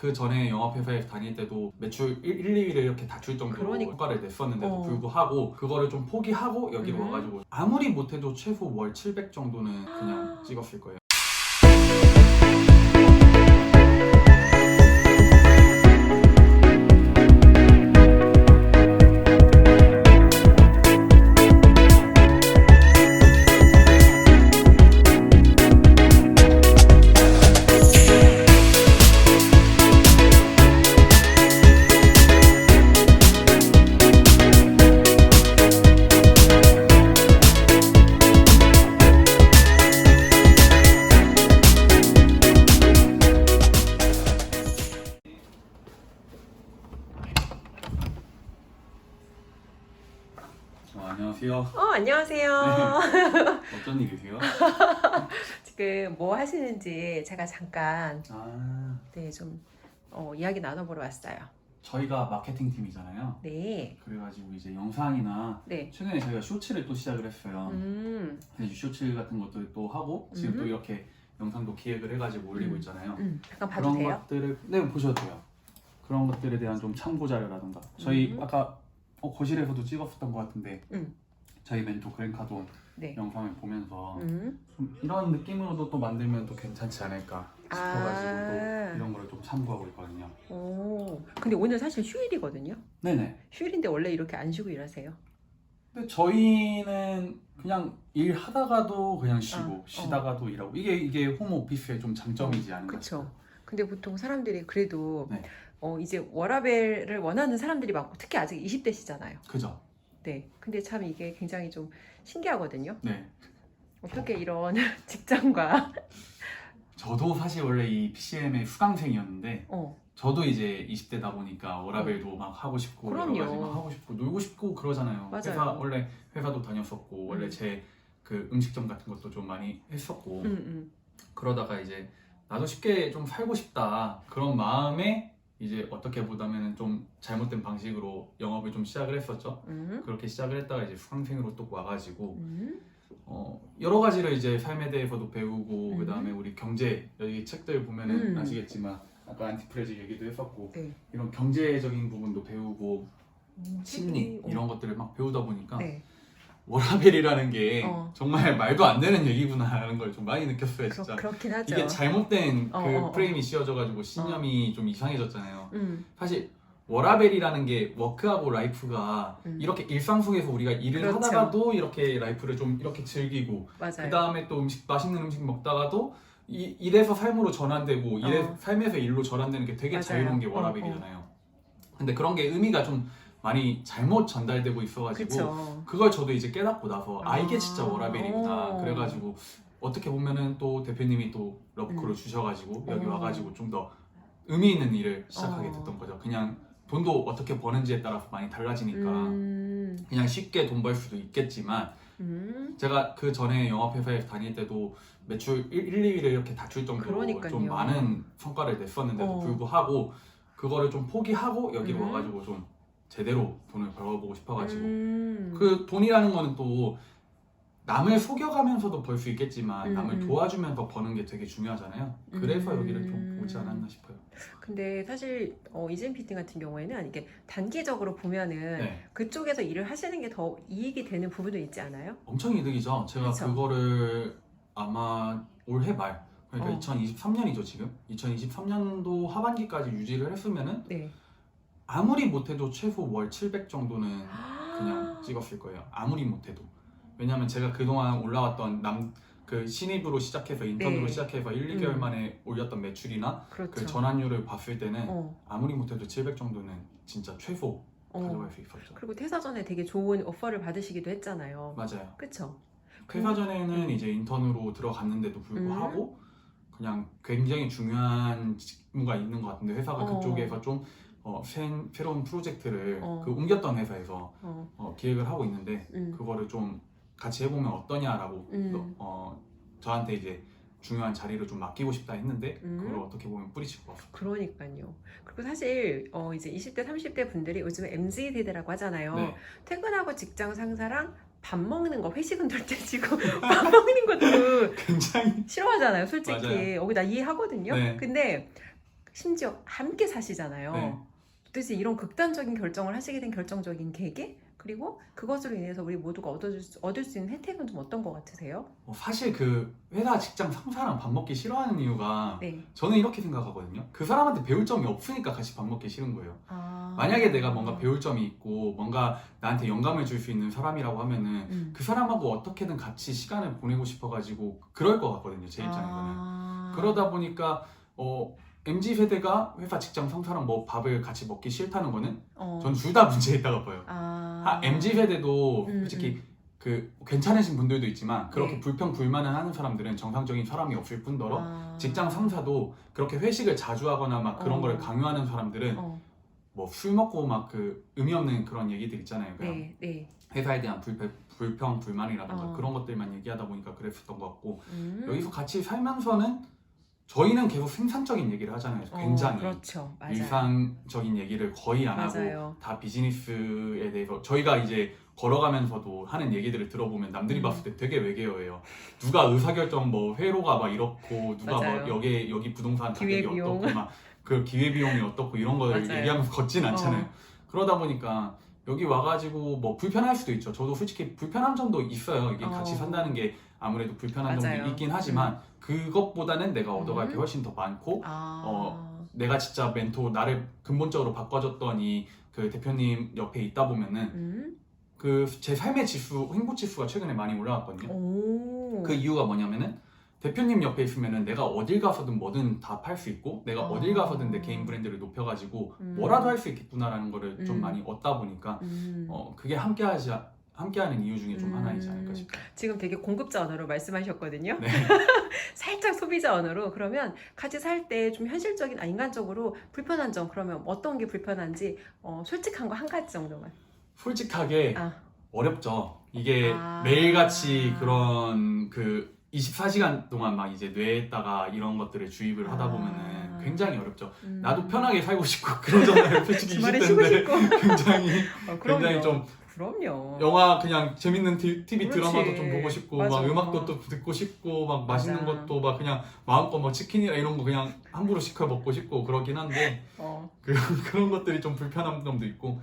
그 전에 영업회사에 다닐 때도 매출 1, 2위를 이렇게 다툴 정도로 그러니까. 효과를 냈었는데도 어. 불구하고 그거를 좀 포기하고 여기로 음. 와가지고 아무리 못해도 최소 월 700 정도는 그냥 찍었을 거예요. 안녕하세요. 안녕하세요. 어떤 일이세요? 지금 뭐 하시는지 제가 잠깐 좀 이야기 나눠보러 왔어요. 저희가 마케팅 팀이잖아요. 네. 그래가지고 이제 영상이나 네. 최근에 저희가 쇼츠를 또 시작을 했어요. 그래서 쇼츠 같은 것도 또 하고 지금 또 이렇게 영상도 기획을 해가지고 올리고 있잖아요. 잠깐 봐도 그런 돼요? 것들을 보셔도 돼요. 그런 것들에 대한 좀 참고 자료라든가 저희 아까 거실에서도 찍었었던 것 같은데 저희 멘토 그랜카돈 네. 영상을 보면서 좀 이런 느낌으로도 또 만들면 또 괜찮지 않을까 싶어가지고 또 이런 거를 좀 참고하고 있거든요. 오. 근데 오늘 사실 휴일이거든요. 네네. 휴일인데 원래 이렇게 안 쉬고 일하세요? 근데 저희는 그냥 일하다가도 그냥 쉬고 쉬다가도 일하고 이게 홈 오피스의 좀 장점이지 않을까 싶어요. 그쵸. 근데 보통 사람들이 그래도 네. 이제 워라밸을 원하는 사람들이 많고 특히 아직 20대시잖아요. 그죠? 네. 근데 참 이게 굉장히 좀 신기하거든요. 네. 어떻게 이런 직장과 저도 사실 원래 이 PCM의 수강생이었는데 저도 이제 20대다 보니까 워라밸도 막 하고 싶고 그럼요. 여러 가지 막 하고 싶고 놀고 싶고 그러잖아요. 맞아요. 원래 회사도 다녔었고 원래 제 그 음식점 같은 것도 좀 많이 했었고 그러다가 이제 나도 쉽게 좀 살고 싶다 그런 마음에 이제 어떻게 보다면 좀 잘못된 방식으로 영업을 좀 시작을 했었죠. 그렇게 시작을 했다가 이제 수강생으로 또 와가지고 여러 가지를 이제 삶에 대해서도 배우고 그 다음에 우리 경제 여기 책들 보면은 아시겠지만 아까 안티프레즈 얘기도 했었고 네. 이런 경제적인 부분도 배우고 심리 이런 것들을 막 배우다 보니까 네. 워라밸이라는 게 정말 말도 안 되는 얘기구나라는 걸 좀 많이 느꼈어요. 진짜 그렇긴 하죠. 이게 잘못된 그 프레임이 씌워져가지고 신념이 좀 이상해졌잖아요. 사실 워라밸이라는 게 워크하고 라이프가 이렇게 일상 속에서 우리가 일을 그렇죠. 하다가도 이렇게 라이프를 좀 이렇게 즐기고 맞아요. 그 다음에 또 맛있는 음식 먹다가도 일에서 삶으로 전환되고 삶에서 일로 전환되는 게 되게 맞아요. 자유로운 게 워라밸이잖아요. 근데 그런 게 의미가 좀 많이 잘못 전달되고 있어가지고 그쵸. 그걸 저도 이제 깨닫고 나서 이게 진짜 워라밸이구나. 그래가지고 어떻게 보면은 또 대표님이 또 러브콜을 주셔가지고 여기 와가지고 좀 더 의미 있는 일을 시작하게 됐던 거죠. 그냥 돈도 어떻게 버는지에 따라서 많이 달라지니까 그냥 쉽게 돈 벌 수도 있겠지만 제가 그 전에 영업회사에 다닐 때도 매출 1, 2위를 이렇게 다툴 정도로 그러니까요. 좀 많은 성과를 냈었는데도 불구하고 그거를 좀 포기하고 여기로 와가지고 좀 제대로 돈을 벌어보고 싶어가지고 그 돈이라는 거는 또 남을 속여가면서도 벌 수 있겠지만 남을 도와주면서 버는 게 되게 중요하잖아요. 그래서 여기를 좀 오지 않았나 싶어요. 근데 사실 이젠 피팅 같은 경우에는 이게 단기적으로 보면은 그쪽에서 일을 하시는 게 더 이익이 되는 부분도 있지 않아요? 엄청 이득이죠. 제가 그쵸? 그거를 아마 올해 말 그러니까 2023년이죠 지금 2023년도 하반기까지 유지를 했으면은 아무리 못해도 최소 월 700 정도는 그냥 찍었을 거예요. 아무리 못해도. 왜냐면 제가 그동안 올라왔던 그 신입으로 시작해서 인턴으로 시작해서 1, 2개월 만에 올렸던 매출이나 그 전환율을 봤을 때는 아무리 못해도 700 정도는 진짜 최소 가져갈 수 있었죠. 그리고 퇴사 전에 되게 좋은 오퍼를 받으시기도 했잖아요. 맞아요. 그쵸? 퇴사 전에는 이제 인턴으로 들어갔는데도 불구하고 그냥 굉장히 중요한 직무가 있는 것 같은데 회사가 그쪽에서 좀 새로운 프로젝트를 그 옮겼던 회사에서 기획을 하고 있는데 그거를 좀 같이 해보면 어떠냐라고 저한테 이제 중요한 자리를 좀 맡기고 싶다 했는데 그걸 어떻게 보면 뿌리치고 왔어요. 그러니까요. 그리고 사실 이제 20대 30대 분들이 요즘에 MZ 세대라고 하잖아요. 퇴근하고 직장 상사랑 밥 먹는 거 회식은 둘째치고 밥 먹는 것도 굉장히 싫어하잖아요. 솔직히 맞아요. 나 이해하거든요. 근데 심지어 함께 사시잖아요. 네. 도대체 이런 극단적인 결정을 하시게 된 결정적인 계기? 그리고 그것으로 인해서 우리 모두가 얻을 수 있는 혜택은 좀 어떤 것 같으세요? 사실 그 회사 직장 상사랑 밥 먹기 싫어하는 이유가 네. 저는 이렇게 생각하거든요. 그 사람한테 배울 점이 없으니까 같이 밥 먹기 싫은 거예요. 아... 만약에 내가 뭔가 배울 점이 있고 뭔가 나한테 영감을 줄 수 있는 사람이라고 하면은 그 사람하고 어떻게든 같이 시간을 보내고 싶어가지고 그럴 것 같거든요. 제 입장에서는. 그러다 보니까 MZ세대가 회사 직장 상사랑 뭐 밥을 같이 먹기 싫다는 거는 전 둘 다 문제 있다고 봐요. MZ세대도 솔직히 그 괜찮으신 분들도 있지만 그렇게 네. 불평불만을 하는 사람들은 정상적인 사람이 없을 뿐더러 직장 상사도 그렇게 회식을 자주 하거나 막 그런 걸 강요하는 사람들은 뭐 술 먹고 막 그 의미 없는 그런 얘기들 있잖아요. 그냥 회사에 대한 불평, 불만이라던가 그런 것들만 얘기하다 보니까 그랬었던 것 같고 여기서 같이 살면서는 저희는 계속 생산적인 얘기를 하잖아요. 굉장히 그렇죠. 맞아요. 일상적인 얘기를 거의 안 하고 다 비즈니스에 대해서 저희가 이제 걸어가면서도 하는 얘기들을 들어보면 남들이 봤을 때 되게 외계어예요. 누가 의사결정 뭐 회로가 막 이렇고 누가 막 여기 부동산 가격이 어떻고 막 그 기회비용이 어떻고 이런 걸 얘기하면서 걷진 않잖아요. 그러다 보니까 여기 와가지고 뭐 불편할 수도 있죠. 저도 솔직히 불편한 점도 있어요. 여기 같이 산다는 게 아무래도 불편한 점도 있긴 하지만 그것보다는 내가 얻어갈 게 훨씬 더 많고 내가 진짜 나를 근본적으로 바꿔줬던 이 그 대표님 옆에 있다 보면은 그 제 삶의 지수, 행복 지수가 최근에 많이 올라갔거든요. 그 이유가 뭐냐면은 대표님 옆에 있으면은 내가 어딜 가서든 뭐든 다 팔 수 있고 내가 어딜 가서든 내 개인 브랜드를 높여가지고 뭐라도 할 수 있겠구나라는 거를 좀 많이 얻다 보니까 그게 함께하는 이유 중에 좀 하나이지 않을까 싶어요. 지금 되게 공급자 언어로 말씀하셨거든요. 네. 살짝 소비자 언어로. 그러면 같이 살 때 좀 현실적인, 인간적으로 불편한 점, 그러면 어떤 게 불편한지 솔직한 거 한 가지 정도만. 솔직하게 어렵죠. 이게 매일같이 그런 그 24시간 동안 막 이제 뇌에다가 이런 것들을 주입을 하다 보면은 굉장히 어렵죠. 나도 편하게 살고 싶고 그러잖아요. 솔직히 20대인데 굉장히 좀 그럼요. 영화 그냥 재밌는 TV 드라마도 좀 보고 싶고 막 음악도 또 듣고 싶고 막 맛있는 것도 막 그냥 마음껏 뭐 치킨이나 이런 거 그냥 함부로 시켜 먹고 싶고 그러긴 한데 그런 것들이 좀 불편한 점도 있고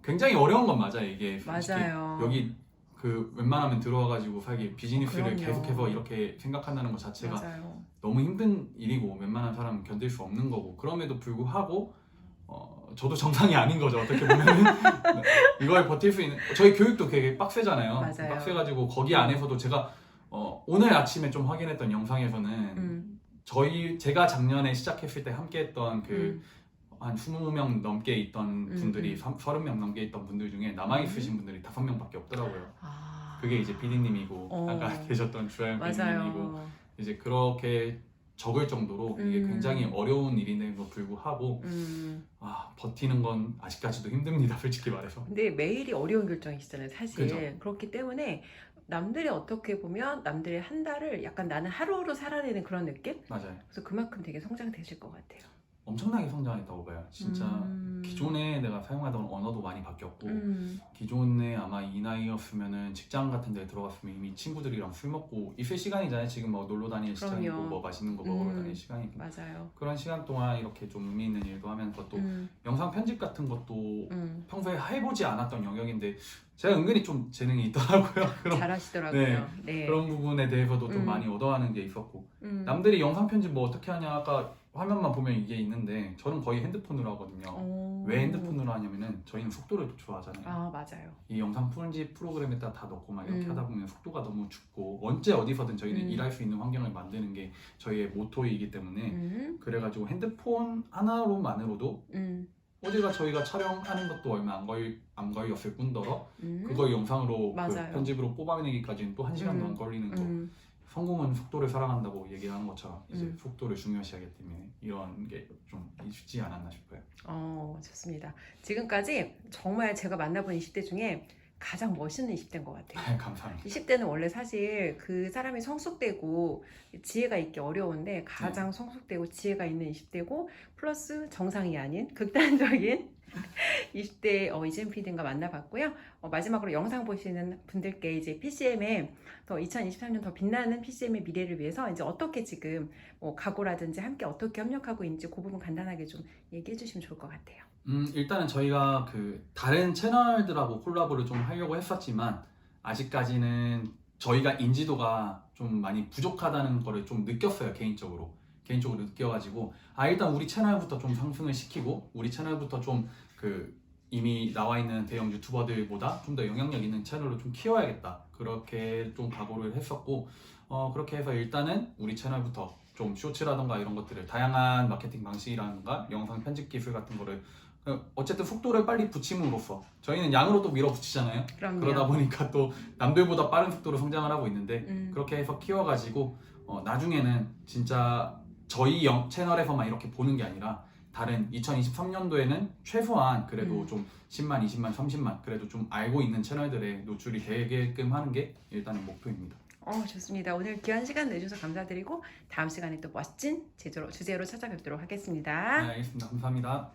굉장히 어려운 건 맞아요. 이게 맞아요. 여기 그 웬만하면 들어와가지고 살기 비즈니스를 계속해서 이렇게 생각한다는 것 자체가 너무 힘든 일이고 웬만한 사람은 견딜 수 없는 거고 그럼에도 불구하고 저도 정상이 아닌 거죠. 어떻게 보면은 이걸 버틸 수 있는 저희 교육도 되게 빡세잖아요. 빡세가지고 거기 안에서도 제가 오늘 아침에 좀 확인했던 영상에서는 제가 작년에 시작했을 때 함께했던 한 20명 넘게 있던 분들이 30명 넘게 있던 분들 중에 남아있으신 분들이 5명밖에 없더라고요. 그게 이제 PD님이고 아까 계셨던 주하영 PD님이고 이제 그렇게 적을 정도로 이게 굉장히 어려운 일인데도 불구하고 버티는 건 아직까지도 힘듭니다. 솔직히 말해서. 근데 매일이 어려운 결정이시잖아요. 사실. 그죠? 그렇기 때문에 남들이 어떻게 보면 남들의 한 달을 약간 나는 하루로 살아내는 그런 느낌? 맞아요. 그래서 그만큼 되게 성장되실 것 같아요. 엄청나게 성장했다고 봐요. 진짜 기존에 내가 사용하던 언어도 많이 바뀌었고 기존에 아마 이 나이였으면은 직장 같은 데 들어갔으면 이미 친구들이랑 술 먹고 있을 시간이잖아요. 지금 뭐 놀러 다니는 시간이고 뭐 맛있는 거 먹으러 다니는 시간이고 맞아요. 그런 시간 동안 이렇게 좀 의미 있는 일도 하면서 또 영상 편집 같은 것도 평소에 해보지 않았던 영역인데 제가 은근히 좀 재능이 있더라고요. 잘하시더라고요. 네. 그런 부분에 대해서도 좀 많이 얻어가는 게 있었고 남들이 영상 편집 뭐 어떻게 하냐 아까 화면만 보면 이게 있는데 저는 거의 핸드폰으로 하거든요. 왜 핸드폰으로 하냐면은 저희는 속도를 좋아하잖아요. 맞아요. 이 영상 편집 프로그램에다 다 넣고 막 이렇게 하다 보면 속도가 너무 죽고 언제 어디서든 저희는 일할 수 있는 환경을 만드는 게 저희의 모토이기 때문에 그래가지고 핸드폰 하나로만으로도 어디가 저희가 촬영하는 것도 얼마 안 걸렸을 뿐더러 그걸 영상으로 그 편집으로 뽑아내기까지는 또 1시간도 안 걸리는 거. 성공은 속도를 사랑한다고 얘기하는 것처럼 이제 속도를 중요시하기 때문에 이런 게 좀 쉽지 않았나 싶어요. 좋습니다. 지금까지 정말 제가 만나본 20대 중에 가장 멋있는 20대인 것 같아요. 감사합니다. 20대는 원래 사실 그 사람이 성숙되고 지혜가 있기 어려운데 가장 성숙되고 지혜가 있는 20대고 플러스 정상이 아닌 극단적인 20대 이재민 PD님과 만나봤고요. 마지막으로 영상 보시는 분들께 이제 PCM의 더 2023년 더 빛나는 PCM의 미래를 위해서 이제 어떻게 지금 각오라든지 함께 어떻게 협력하고 있는지 그 부분 간단하게 좀 얘기해 주시면 좋을 것 같아요. 일단은 저희가 그 다른 채널들하고 콜라보를 좀 하려고 했었지만 아직까지는 저희가 인지도가 좀 많이 부족하다는 거를 좀 느꼈어요. 개인적으로 느껴가지고 일단 우리 채널부터 좀 상승을 시키고 우리 채널부터 좀 그 이미 나와 있는 대형 유튜버들보다 좀 더 영향력 있는 채널로 좀 키워야겠다, 그렇게 좀 각오를 했었고, 그렇게 해서 일단은 우리 채널부터 좀 쇼츠라던가 이런 것들을 다양한 마케팅 방식이라던가 영상 편집 기술 같은 거를 어쨌든 속도를 빨리 붙임으로써 저희는 양으로 또 밀어붙이잖아요. 그럼요. 그러다 보니까 또 남들보다 빠른 속도로 성장을 하고 있는데 그렇게 해서 키워가지고 나중에는 진짜 저희 채널에서만 이렇게 보는 게 아니라 다른 2023년도에는 최소한 그래도 좀 10만, 20만, 30만 그래도 좀 알고 있는 채널들에 노출이 되게끔 하는 게 일단은 목표입니다. 좋습니다. 오늘 귀한 시간 내주셔서 감사드리고 다음 시간에 또 멋진 주제로 찾아뵙도록 하겠습니다. 네, 알겠습니다. 감사합니다.